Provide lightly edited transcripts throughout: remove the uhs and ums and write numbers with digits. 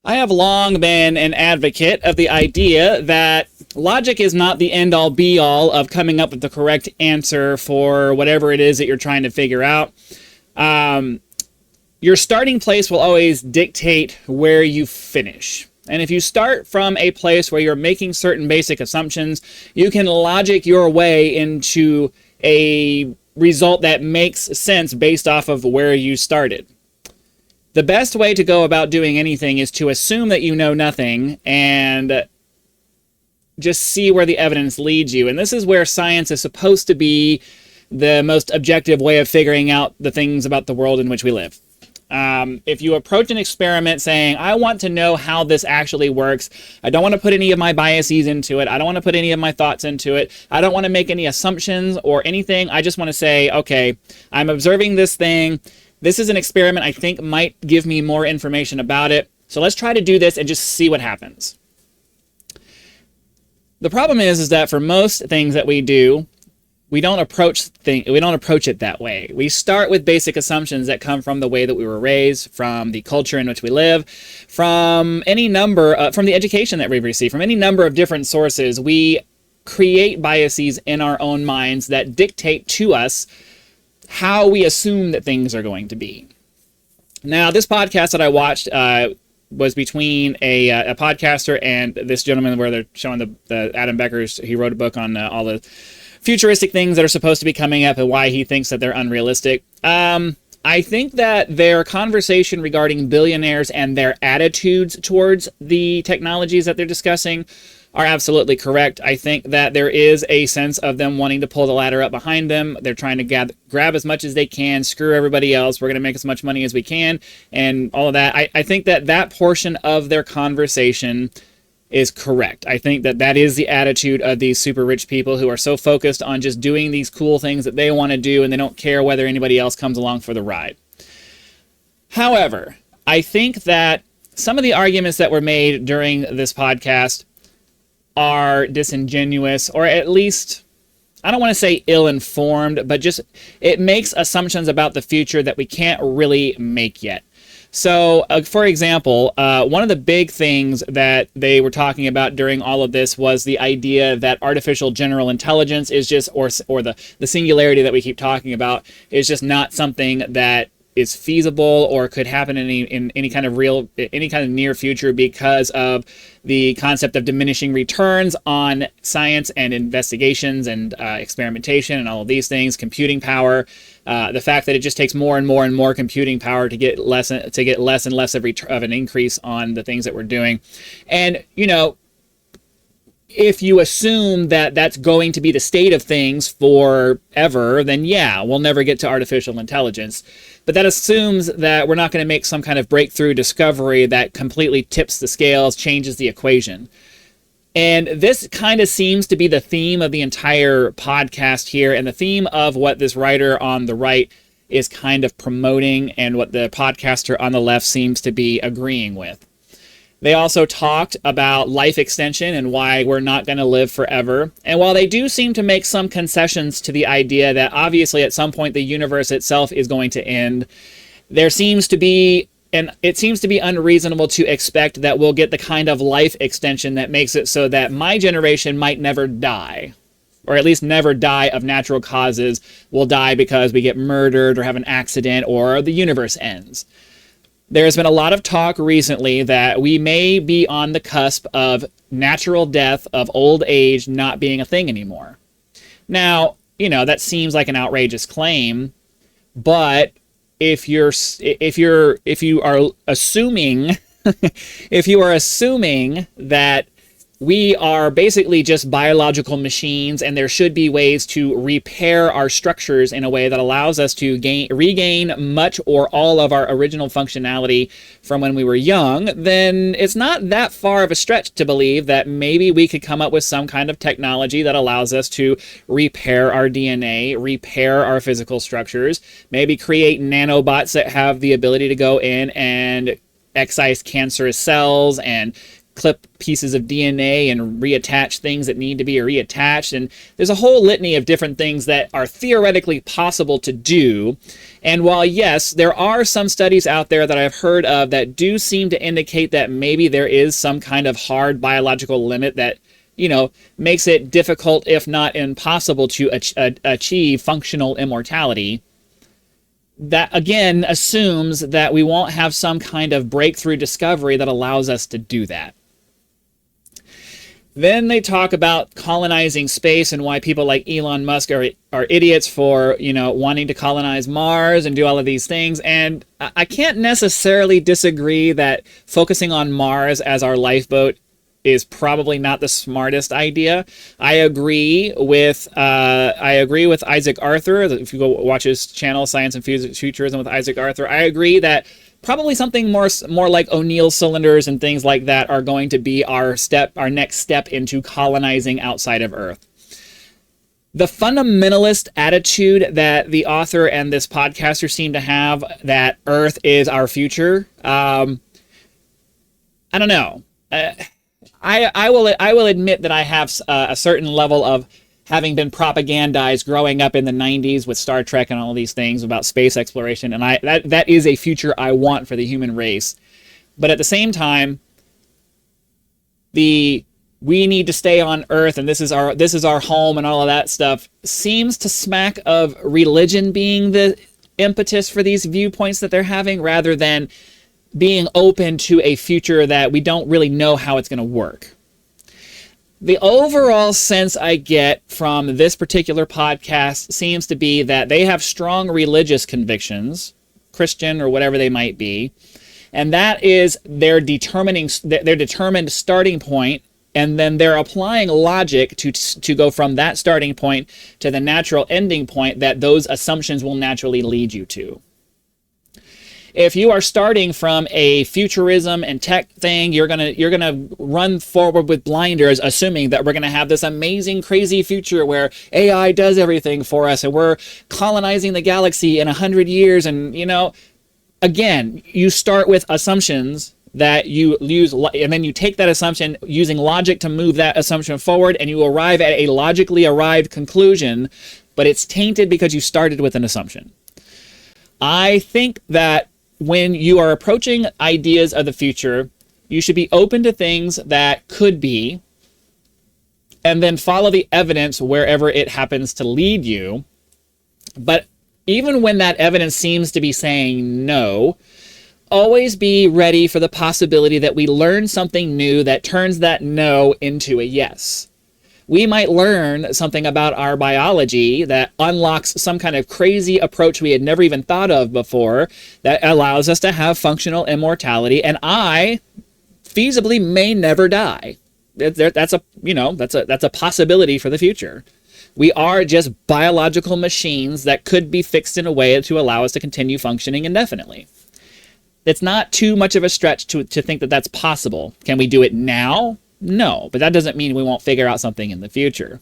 I have long been an advocate of the idea that logic is not the end-all be-all of coming up with the correct answer for whatever it is that you're trying to figure out. Your starting place will always dictate where you finish. And if you start from a place where you're making certain basic assumptions, you can logic your way into a result that makes sense based off of where you started. The best way to go about doing anything is to assume that you know nothing and just see where the evidence leads you. And this is where science is supposed to be the most objective way of figuring out the things about the world in which we live. If you approach an experiment saying, I want to know how this actually works, I don't want to put any of my biases into it, I don't want to put any of my thoughts into it, I don't want to make any assumptions or anything, I just want to say, okay, I'm observing this thing, this is an experiment I think might give me more information about it, so let's try to do this and just see what happens. The problem is that for most things that we do, we don't approach it that way. We start with basic assumptions that come from the way that we were raised, from the culture in which we live, from any number, from the education that we've received, from any number of different sources. We create biases in our own minds that dictate to us how we assume that things are going to be. Now, this podcast that I watched was between a podcaster and this gentleman where they're showing the Adam Becker's, he wrote a book on all the futuristic things that are supposed to be coming up and why he thinks that they're unrealistic. I think that their conversation regarding billionaires and their attitudes towards the technologies that they're discussing are absolutely correct. I think that there is a sense of them wanting to pull the ladder up behind them. They're trying to grab as much as they can, screw everybody else. We're going to make as much money as we can and all of that. I think that that portion of their conversation is correct. I think that that is the attitude of these super rich people who are so focused on just doing these cool things that they want to do and they don't care whether anybody else comes along for the ride. However, I think that some of the arguments that were made during this podcast are disingenuous, or at least, I don't want to say ill-informed, but just it makes assumptions about the future that we can't really make yet. So, for example, one of the big things that they were talking about during all of this was the idea that artificial general intelligence is just, or the singularity that we keep talking about, is just not something that is feasible or could happen in any kind of near future because of the concept of diminishing returns on science and investigations and experimentation and all of these things, computing power, the fact that it just takes more and more and more computing power to get less and less of an increase on the things that we're doing. And, you know, if you assume that that's going to be the state of things forever, then yeah, we'll never get to artificial intelligence. But that assumes that we're not going to make some kind of breakthrough discovery that completely tips the scales, changes the equation. And this kind of seems to be the theme of the entire podcast here, and the theme of what this writer on the right is kind of promoting, and what the podcaster on the left seems to be agreeing with. They also talked about life extension and why we're not going to live forever. And while they do seem to make some concessions to the idea that obviously at some point the universe itself is going to end, there seems to be, and it seems to be unreasonable to expect that we'll get the kind of life extension that makes it so that my generation might never die, or at least never die of natural causes. We'll die because we get murdered or have an accident or the universe ends. There's been a lot of talk recently that we may be on the cusp of natural death, of old age not being a thing anymore. Now, you know, that seems like an outrageous claim, but if you are assuming that we are basically just biological machines and there should be ways to repair our structures in a way that allows us to regain much or all of our original functionality from when we were young, then it's not that far of a stretch to believe that maybe we could come up with some kind of technology that allows us to repair our DNA, repair our physical structures, maybe create nanobots that have the ability to go in and excise cancerous cells and clip pieces of DNA and reattach things that need to be reattached. And there's a whole litany of different things that are theoretically possible to do. And while, yes, there are some studies out there that I've heard of that do seem to indicate that maybe there is some kind of hard biological limit that, you know, makes it difficult, if not impossible, to achieve functional immortality, that again assumes that we won't have some kind of breakthrough discovery that allows us to do that. Then they talk about colonizing space and why people like Elon Musk are idiots for, you know, wanting to colonize Mars and do all of these things. And I can't necessarily disagree that focusing on Mars as our lifeboat is probably not the smartest idea. I agree with Isaac Arthur. If you go watch his channel, Science and Futurism with Isaac Arthur, I agree that probably something more like O'Neill cylinders and things like that are going to be our next step into colonizing outside of Earth. The fundamentalist attitude that the author and this podcaster seem to have, that Earth is our future, I don't know. I will admit that I have a certain level of having been propagandized growing up in the 90s with Star Trek and all of these things about space exploration, and that is a future I want for the human race. But at the same time, we need to stay on Earth and this is our home and all of that stuff seems to smack of religion being the impetus for these viewpoints that they're having, rather than being open to a future that we don't really know how it's going to work. The overall sense I get from this particular podcast seems to be that they have strong religious convictions, Christian or whatever they might be, and that is their determined starting point, and then they're applying logic to go from that starting point to the natural ending point that those assumptions will naturally lead you to. If you are starting from a futurism and tech thing, you're gonna run forward with blinders, assuming that we're gonna have this amazing, crazy future where AI does everything for us and we're colonizing the galaxy in 100 years. And, you know, again, you start with assumptions that you use, and then you take that assumption using logic to move that assumption forward, and you arrive at a logically arrived conclusion, but it's tainted because you started with an assumption. I think that when you are approaching ideas of the future, you should be open to things that could be, and then follow the evidence wherever it happens to lead you. But even when that evidence seems to be saying no, always be ready for the possibility that we learn something new that turns that no into a yes. We might learn something about our biology that unlocks some kind of crazy approach we had never even thought of before that allows us to have functional immortality, and I feasibly may never die. That's a possibility for the future. We are just biological machines that could be fixed in a way to allow us to continue functioning indefinitely. It's not too much of a stretch to think that that's possible. Can we do it now? No, but that doesn't mean we won't figure out something in the future.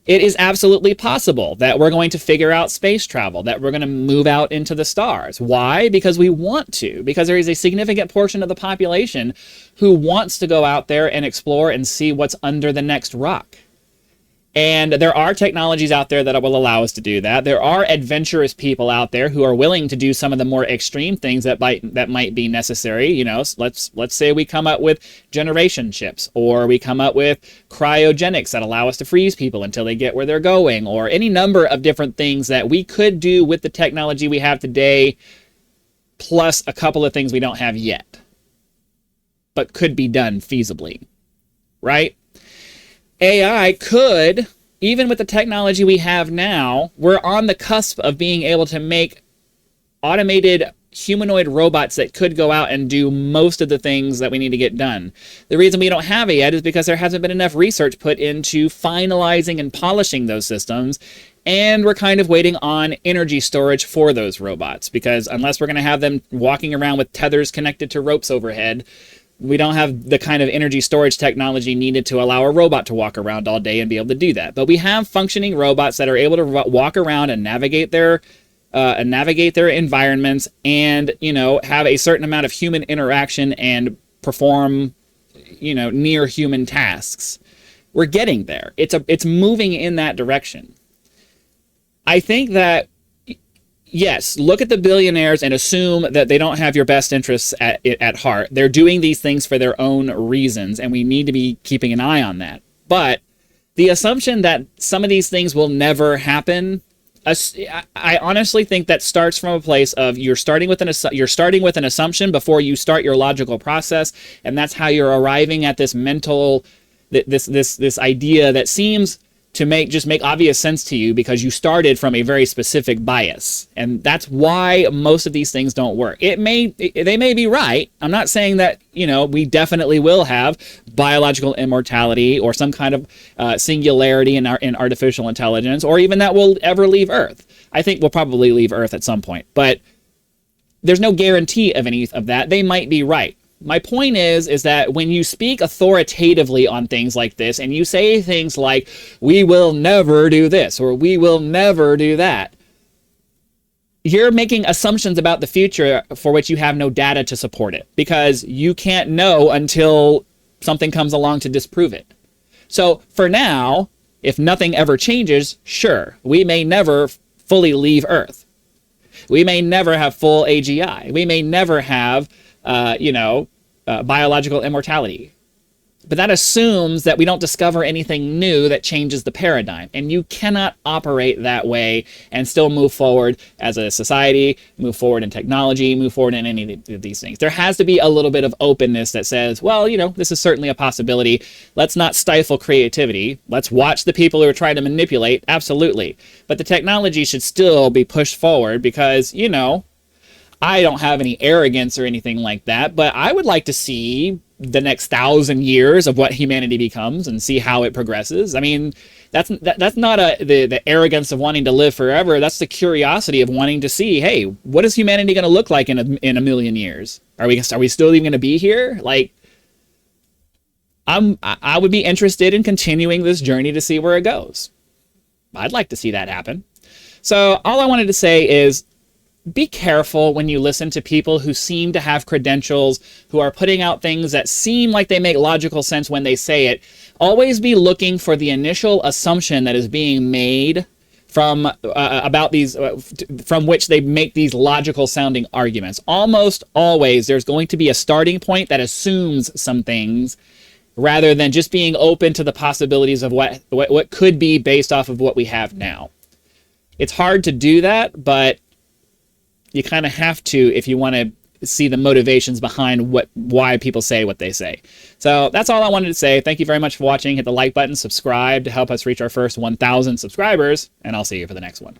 It is absolutely possible that we're going to figure out space travel, that we're going to move out into the stars. Why? Because we want to. Because there is a significant portion of the population who wants to go out there and explore and see what's under the next rock. And there are technologies out there that will allow us to do that. There are adventurous people out there who are willing to do some of the more extreme things that might be necessary. You know, let's say we come up with generation ships, or we come up with cryogenics that allow us to freeze people until they get where they're going, or any number of different things that we could do with the technology we have today, plus a couple of things we don't have yet, but could be done feasibly, right? AI could, even with the technology we have now, we're on the cusp of being able to make automated humanoid robots that could go out and do most of the things that we need to get done. The reason we don't have it yet is because there hasn't been enough research put into finalizing and polishing those systems, and we're kind of waiting on energy storage for those robots, because unless we're going to have them walking around with tethers connected to ropes overhead, we don't have the kind of energy storage technology needed to allow a robot to walk around all day and be able to do that. But we have functioning robots that are able to walk around and navigate their environments, and, you know, have a certain amount of human interaction and perform near human tasks. We're getting there. It's moving in that direction. I think that, yes, look at the billionaires and assume that they don't have your best interests at heart. They're doing these things for their own reasons, and we need to be keeping an eye on that. But the assumption that some of these things will never happen, I honestly think that starts from a place of you're starting with an assumption before you start your logical process, and that's how you're arriving at this mental, this idea that seems to make obvious sense to you because you started from a very specific bias. And that's why most of these things don't work. They may be right. I'm not saying that, we definitely will have biological immortality or some kind of singularity in artificial intelligence, or even that we'll ever leave Earth. I think we'll probably leave Earth at some point, but there's no guarantee of any of that. They might be right. My point is that when you speak authoritatively on things like this and you say things like, we will never do this or we will never do that, you're making assumptions about the future for which you have no data to support it, because you can't know until something comes along to disprove it. So for now, if nothing ever changes, sure, we may never fully leave Earth. We may never have full AGI. We may never have biological immortality. But that assumes that we don't discover anything new that changes the paradigm. And you cannot operate that way and still move forward as a society, move forward in technology, move forward in any of these things. There has to be a little bit of openness that says, well, this is certainly a possibility. Let's not stifle creativity. Let's watch the people who are trying to manipulate. Absolutely. But the technology should still be pushed forward because, I don't have any arrogance or anything like that, but I would like to see the next 1,000 years of what humanity becomes and see how it progresses. I mean, that's not the arrogance of wanting to live forever. That's the curiosity of wanting to see, hey, what is humanity going to look like in a million years? Are we still even going to be here? Like, I would be interested in continuing this journey to see where it goes. I'd like to see that happen. So all I wanted to say is, be careful when you listen to people who seem to have credentials, who are putting out things that seem like they make logical sense when they say it. Always be looking for the initial assumption that is being made from from which they make these logical sounding arguments. Almost always there's going to be a starting point that assumes some things rather than just being open to the possibilities of what could be based off of what we have now. It's hard to do that, but you kind of have to if you want to see the motivations behind why people say what they say. So that's all I wanted to say. Thank you very much for watching. Hit the like button, subscribe to help us reach our first 1,000 subscribers, and I'll see you for the next one.